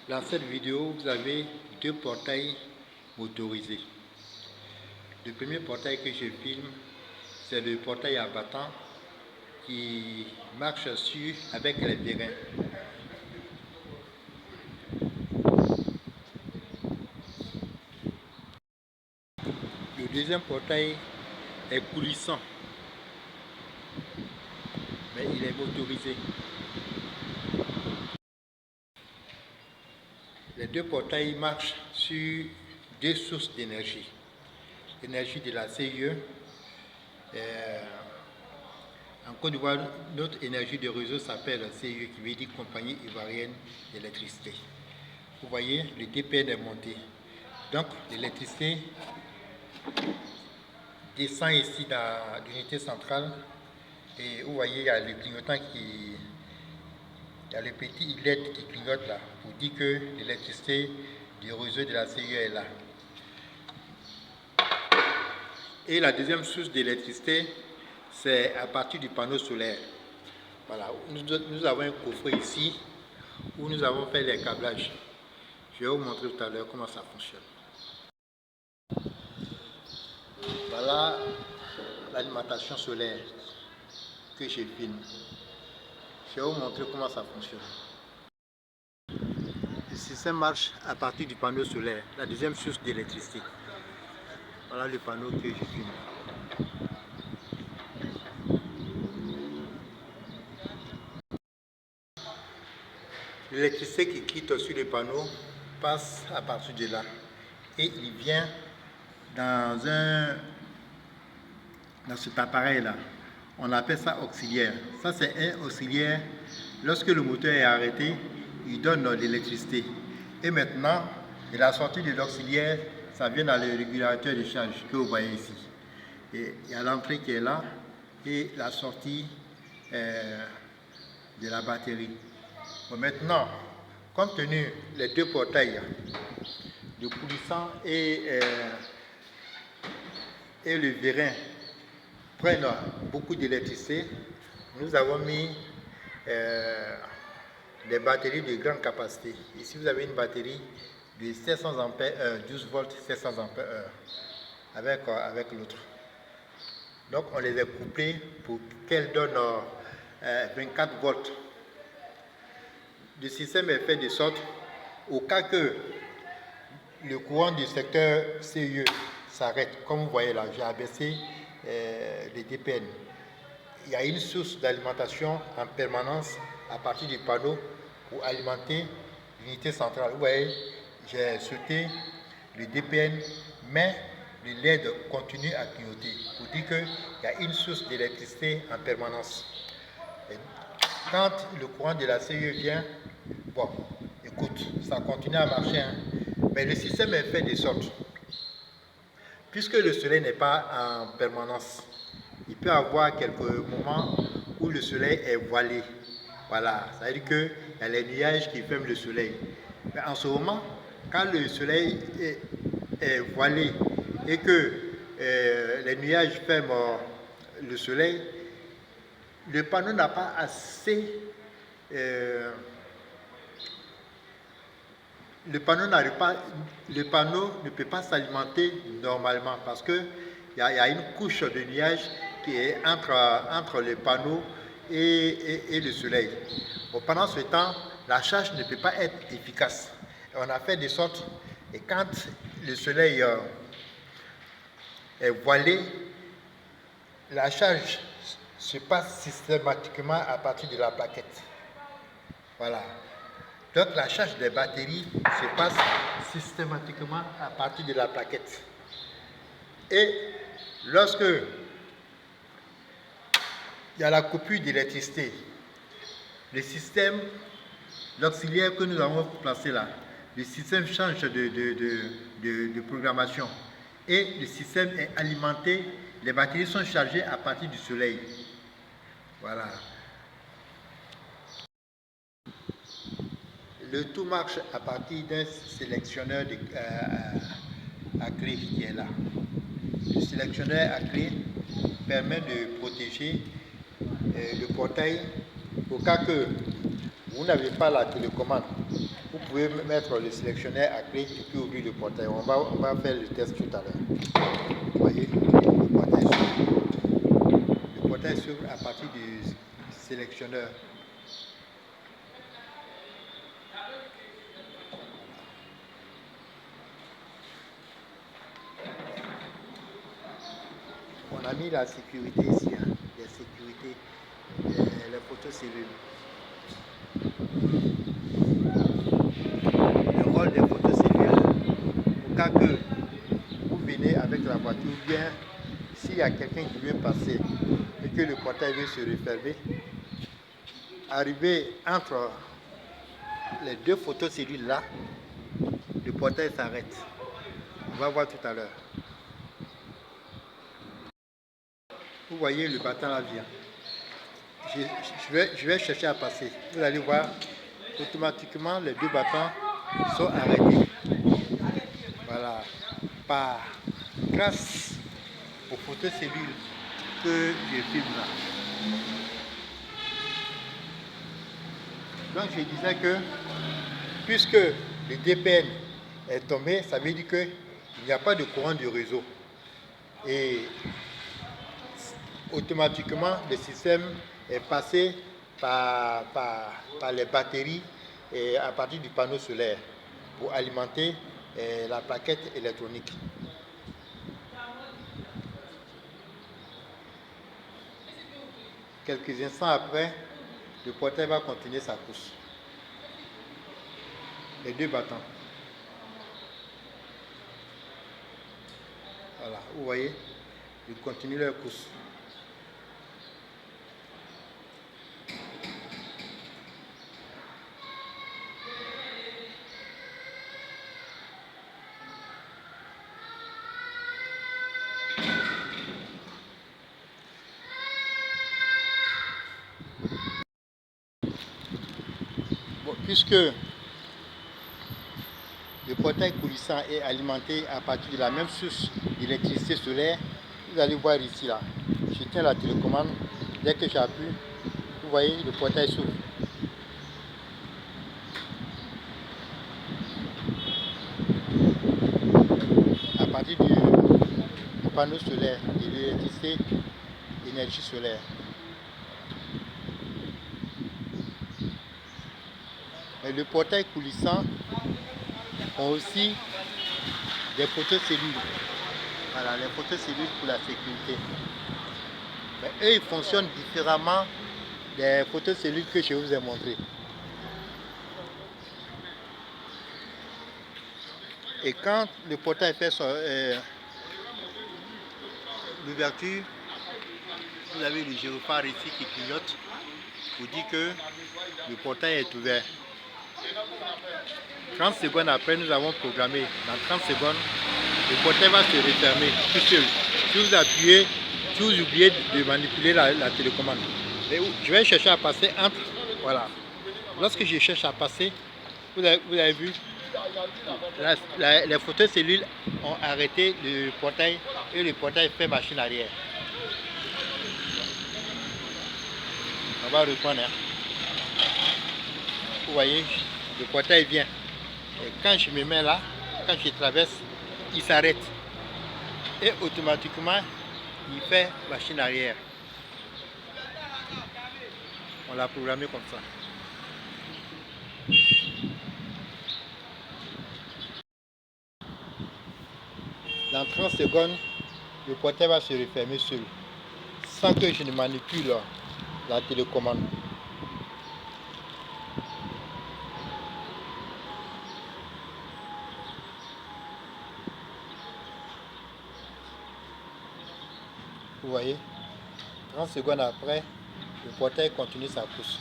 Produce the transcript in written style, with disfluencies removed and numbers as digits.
Dans cette vidéo, vous avez deux portails motorisés. Le premier portail que je filme, c'est le portail à battant qui marche avec les vérins. Le deuxième portail est coulissant, mais il est motorisé. Les deux portails marchent sur deux sources d'énergie. L'énergie de la CIE. En Côte d'Ivoire, notre énergie de réseau s'appelle CIE, qui veut dire Compagnie Ivoirienne d'Électricité. Vous voyez, le DPN est monté. Donc, l'électricité descend ici dans l'unité centrale. Et vous voyez, il y a le clignotant il y a le petit LED qui clignote là, pour dire que l'électricité du réseau de la CIE est là. Et la deuxième source d'électricité, c'est à partir du panneau solaire. Voilà, nous avons un coffret ici où nous avons fait les câblages. Je vais vous montrer tout à l'heure comment ça fonctionne. Voilà l'alimentation solaire que je filme. Je vais vous montrer comment ça fonctionne. Le système marche à partir du panneau solaire, la deuxième source d'électricité. Voilà le panneau que je filme. L'électricité qui quitte sur le panneau passe à partir de là et il vient dans cet appareil là. On appelle ça auxiliaire. Ça c'est un auxiliaire. Lorsque le moteur est arrêté, il donne de l'électricité. Et maintenant, de la sortie de l'auxiliaire, ça vient dans le régulateur de charge que vous voyez ici. Et il y a l'entrée qui est là et la sortie de la batterie. Bon, maintenant, compte tenu les deux portails, le coulissant et le vérin prennent beaucoup d'électricité, nous avons mis des batteries de grande capacité. Ici, vous avez une batterie de 700 ampères, 12 volts, 700 ampères avec l'autre. Donc, on les a couplées pour qu'elles donnent 24 volts. Le système est fait de sorte, au cas que le courant du secteur CIE s'arrête, comme vous voyez là, j'ai abaissé les DPN. Il y a une source d'alimentation en permanence à partir du panneau pour alimenter l'unité centrale. Vous voyez, j'ai sauté le DPN, mais le LED continue à clignoter pour dire qu'il y a une source d'électricité en permanence. Et quand le courant de la CIE vient, bon, écoute, ça continue à marcher, hein, mais le système est fait de sorte, puisque le soleil n'est pas en permanence, il peut y avoir quelques moments où le soleil est voilé. Voilà, ça veut dire qu'il y a les nuages qui ferment le soleil. Mais en ce moment, quand le soleil est voilé et que les nuages ferment le soleil, le panneau n'a pas assez... le panneau ne peut pas s'alimenter normalement parce qu'il y a une couche de nuages qui est entre le panneau et le soleil. Bon, pendant ce temps, la charge ne peut pas être efficace. Et on a fait de sorte, et quand le soleil est voilé, la charge se passe systématiquement à partir de la plaquette. Voilà. Donc la charge des batteries se passe systématiquement à partir de la plaquette. Et lorsque il y a la coupure d'électricité, le système, l'auxiliaire que nous avons placé là, le système change de programmation et le système est alimenté, les batteries sont chargées à partir du soleil. Voilà. Le tout marche à partir d'un sélectionneur à clé qui est là. Le sélectionneur à clé permet de protéger le portail au cas que vous n'avez pas la télécommande. Vous pouvez mettre le sélectionneur à clé et puis ouvrir le portail. On va faire le test tout à l'heure. Vous voyez, le portail s'ouvre. Le portail s'ouvre à partir du sélectionneur. On a mis la sécurité ici, hein, les sécurités, les photos cellules. Le rôle des photos cellules, au cas que vous venez avec la voiture, ou bien s'il y a quelqu'un qui veut passer et que le portail veut se refermer, arrivé entre les deux photos cellules là, le portail s'arrête. On va voir tout à l'heure. Vous voyez, le battant là vient. Je vais chercher à passer. Vous allez voir, automatiquement les deux battants sont arrêtés. Voilà. Grâce aux photos cellules que je filme là. Donc je disais que puisque le DPN est tombé, ça veut dire qu'il n'y a pas de courant du réseau. Et automatiquement, le système est passé par les batteries et à partir du panneau solaire pour alimenter la plaquette électronique. Quelques instants après, le portail va continuer sa course. Les deux battants. Voilà, vous voyez, ils continuent leur course. Bon, puisque le portail coulissant est alimenté à partir de la même source d'électricité solaire, vous allez voir ici là, je tiens la télécommande, dès que j'appuie, vous voyez le portail s'ouvre. À partir du panneau solaire, de l'électricité, énergie solaire. Mais le portail coulissant ont aussi des photos cellules. Voilà, les photos cellules pour la sécurité. Mais eux, ils fonctionnent différemment des photos cellules que je vous ai montrées. Et quand le portail fait l'ouverture, vous avez le gyrophare ici qui clignote pour dire que le portail est ouvert. 30 secondes après, nous avons programmé, dans 30 secondes, le portail va se refermer tout seul. Si vous appuyez, si vous oubliez de manipuler la télécommande. Et je vais chercher à passer entre, voilà. Lorsque je cherche à passer, vous avez vu, les photos cellules ont arrêté le portail et le portail fait machine arrière. On va reprendre. Hein. Vous voyez, le portail vient. Et quand je me mets là, quand je traverse, il s'arrête. Et automatiquement, il fait machine arrière. On l'a programmé comme ça. Dans 30 secondes, le portail va se refermer seul, sans que je ne manipule la télécommande. Vous voyez, 30 secondes après, le portail continue sa course.